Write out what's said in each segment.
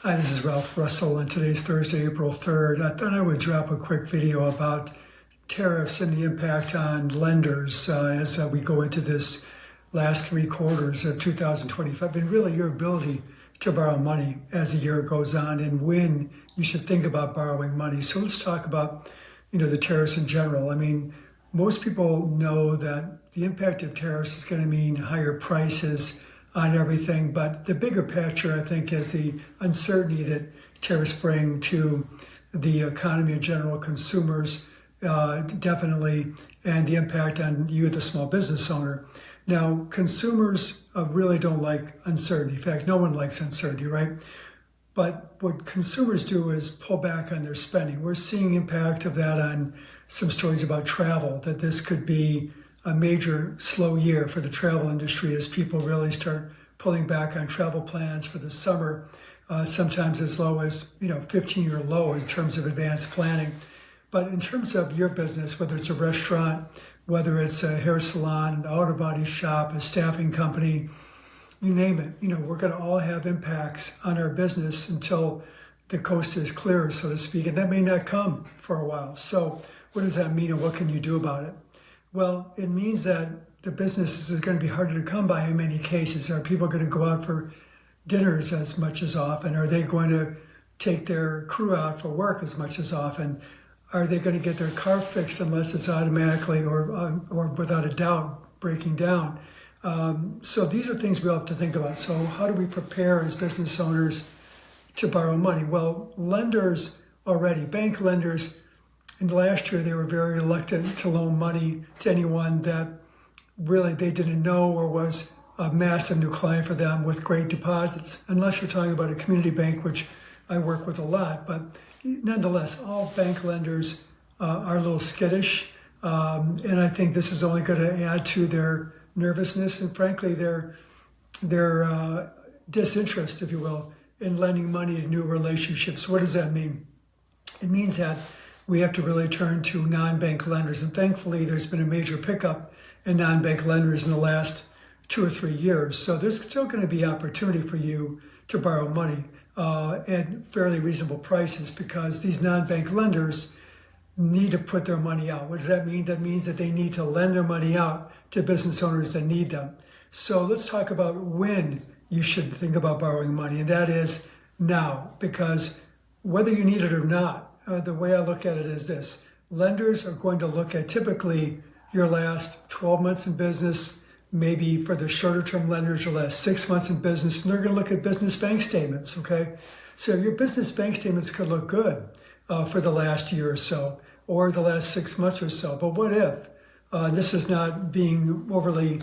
Hi, this is Ralph Russell, and today's Thursday, April 3rd. I thought I would drop a quick video about tariffs and the impact on lenders as we go into this last three quarters of 2025, and really your ability to borrow money as the year goes on and when you should think about borrowing money. So let's talk about, the tariffs in general. I mean, most people know that the impact of tariffs is going to mean higher prices on everything, but the bigger picture, I think, is the uncertainty that tariffs bring to the economy in general, consumers definitely, and the impact on you, the small business owner. Now, consumers really don't like uncertainty. In fact, no one likes uncertainty, right? But what consumers do is pull back on their spending. We're seeing impact of that on some stories about travel, that this could be a major slow year for the travel industry as people really start pulling back on travel plans for the summer, sometimes as low as 15-year low in terms of advanced planning. But in terms of your business, whether it's a restaurant, whether it's a hair salon, an auto body shop, a staffing company, you name it, we're going to all have impacts on our business until the coast is clear, so to speak, and that may not come for a while. So what does that mean, and what can you do about it? Well, it means that the businesses are going to be harder to come by in many cases. Are people going to go out for dinners as much as often? Are they going to take their crew out for work as much as often? Are they going to get their car fixed unless it's automatically or without a doubt breaking down? So these are things we all have to think about. So how do we prepare as business owners to borrow money? Well, lenders already, bank lenders, in the last year, they were very reluctant to loan money to anyone that really they didn't know or was a massive new client for them with great deposits, unless you're talking about a community bank, which I work with a lot. But nonetheless, all bank lenders are a little skittish, and I think this is only going to add to their nervousness and, frankly, their disinterest, if you will, in lending money to new relationships. What does that mean? It means that we have to really turn to non-bank lenders. And thankfully, there's been a major pickup in non-bank lenders in the last 2 or 3 years. So there's still going to be opportunity for you to borrow money at fairly reasonable prices because these non-bank lenders need to put their money out. What does that mean? That means that they need to lend their money out to business owners that need them. So let's talk about when you should think about borrowing money, and that is now, because whether you need it or not, the way I look at it is this. Lenders are going to look at typically your last 12 months in business, maybe for the shorter term lenders, your last 6 months in business, and they're going to look at business bank statements, okay? So your business bank statements could look good for the last year or so, or the last 6 months or so. But what if? This is not being overly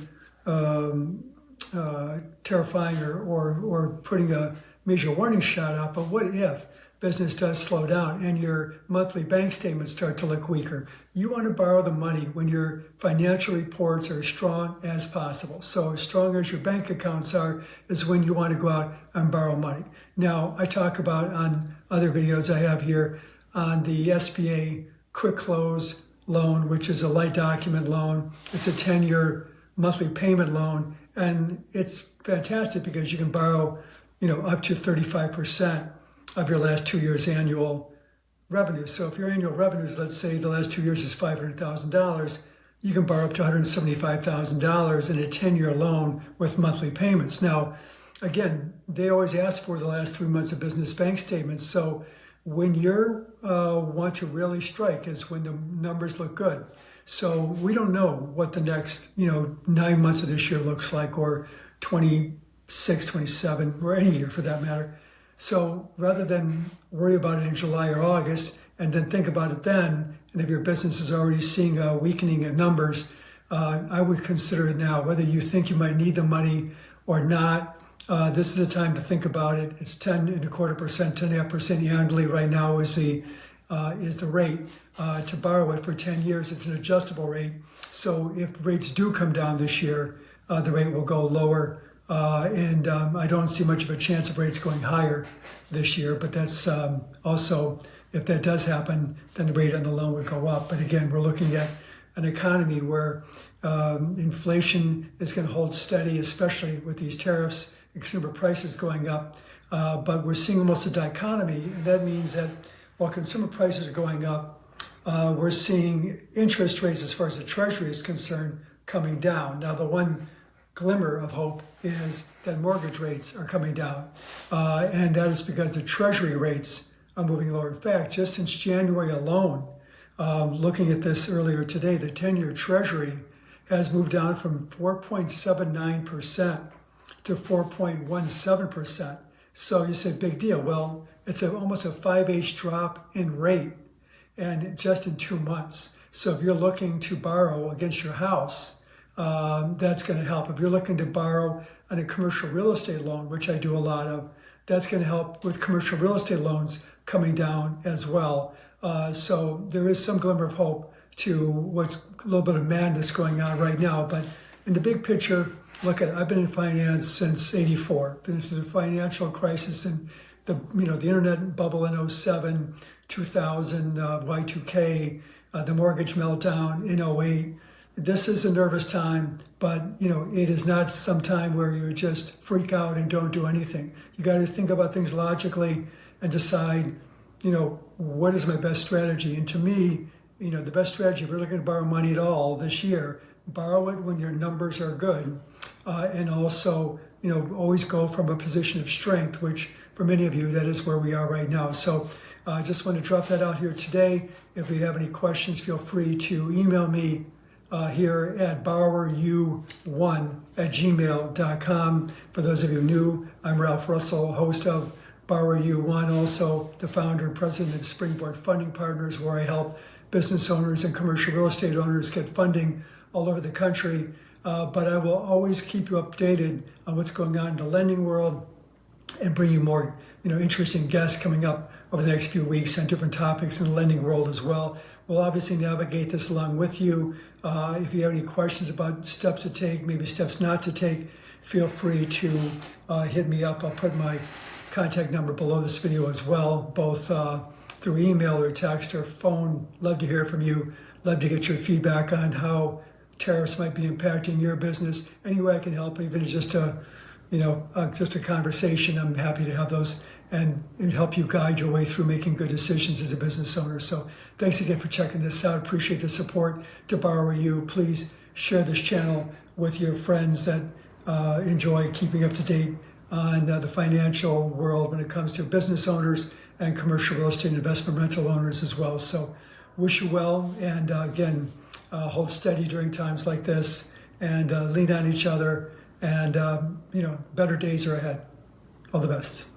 terrifying or putting a major warning shot out, but what if business does slow down and your monthly bank statements start to look weaker? You want to borrow the money when your financial reports are as strong as possible. So as strong as your bank accounts are is when you want to go out and borrow money. Now, I talk about on other videos I have here on the SBA quick close loan, which is a light document loan. It's a 10-year monthly payment loan, and it's fantastic because you can borrow, up to 35% of your last 2 years' annual revenue. So if your annual revenues, let's say the last 2 years is $500,000, you can borrow up to $175,000 in a 10-year loan with monthly payments. Now, again, they always ask for the last 3 months of business bank statements. So when you want to really strike is when the numbers look good. So we don't know what the next, 9 months of this year looks like, or 26, 27, or any year for that matter. So rather than worry about it in July or August and then think about it then, and if your business is already seeing a weakening in numbers, I would consider it now. Whether you think you might need the money or not, this is the time to think about it. It's 10.25%, 10.5% annually right now is the rate to borrow it for 10 years. It's an adjustable rate. So if rates do come down this year, the rate will go lower. And I don't see much of a chance of rates going higher this year, but that's also, if that does happen, then the rate on the loan would go up. But again, we're looking at an economy where inflation is going to hold steady, especially with these tariffs, consumer prices going up. But we're seeing almost a dichotomy, and that means that while consumer prices are going up, we're seeing interest rates, as far as the Treasury is concerned, coming down. Now, the one glimmer of hope is that mortgage rates are coming down, and that is because the Treasury rates are moving lower. In fact, just since January alone, looking at this earlier today, the 10-year Treasury has moved down from 4.79% to 4.17%. So you say, big deal. Well, it's almost a 5/8 drop in rate, and just in 2 months. So if you're looking to borrow against your house, that's going to help. If you're looking to borrow on a commercial real estate loan, which I do a lot of, that's going to help with commercial real estate loans coming down as well. So there is some glimmer of hope to what's a little bit of madness going on right now. But in the big picture, look at, I've been in finance since '84. Been through the financial crisis and the internet bubble in '07, 2000, Y2K, the mortgage meltdown in '08. This is a nervous time, but it is not some time where you just freak out and don't do anything. You got to think about things logically and decide, what is my best strategy? And to me, the best strategy, if you're looking to borrow money at all this year, borrow it when your numbers are good, and also, always go from a position of strength, which for many of you, that is where we are right now. So I just want to drop that out here today. If you have any questions, feel free to email me here at borroweryou1@gmail.com. For those of you new, I'm Ralph Russell, host of Borrower You1, also the founder and president of Springboard Funding Partners, where I help business owners and commercial real estate owners get funding all over the country. But I will always keep you updated on what's going on in the lending world and bring you more interesting guests coming up over the next few weeks on different topics in the lending world as well. We'll obviously navigate this along with you. If you have any questions about steps to take, maybe steps not to take, feel free to hit me up. I'll put my contact number below this video as well, both through email or text or phone. Love to hear from you. Love to get your feedback on how tariffs might be impacting your business. Any way I can help, even if it's just a conversation, I'm happy to have those and help you guide your way through making good decisions as a business owner. So thanks again for checking this out. Appreciate the support to Borrower You. Please share this channel with your friends that enjoy keeping up to date on the financial world when it comes to business owners and commercial real estate and investment rental owners as well. So wish you well, and again, hold steady during times like this, and lean on each other, and better days are ahead. All the best.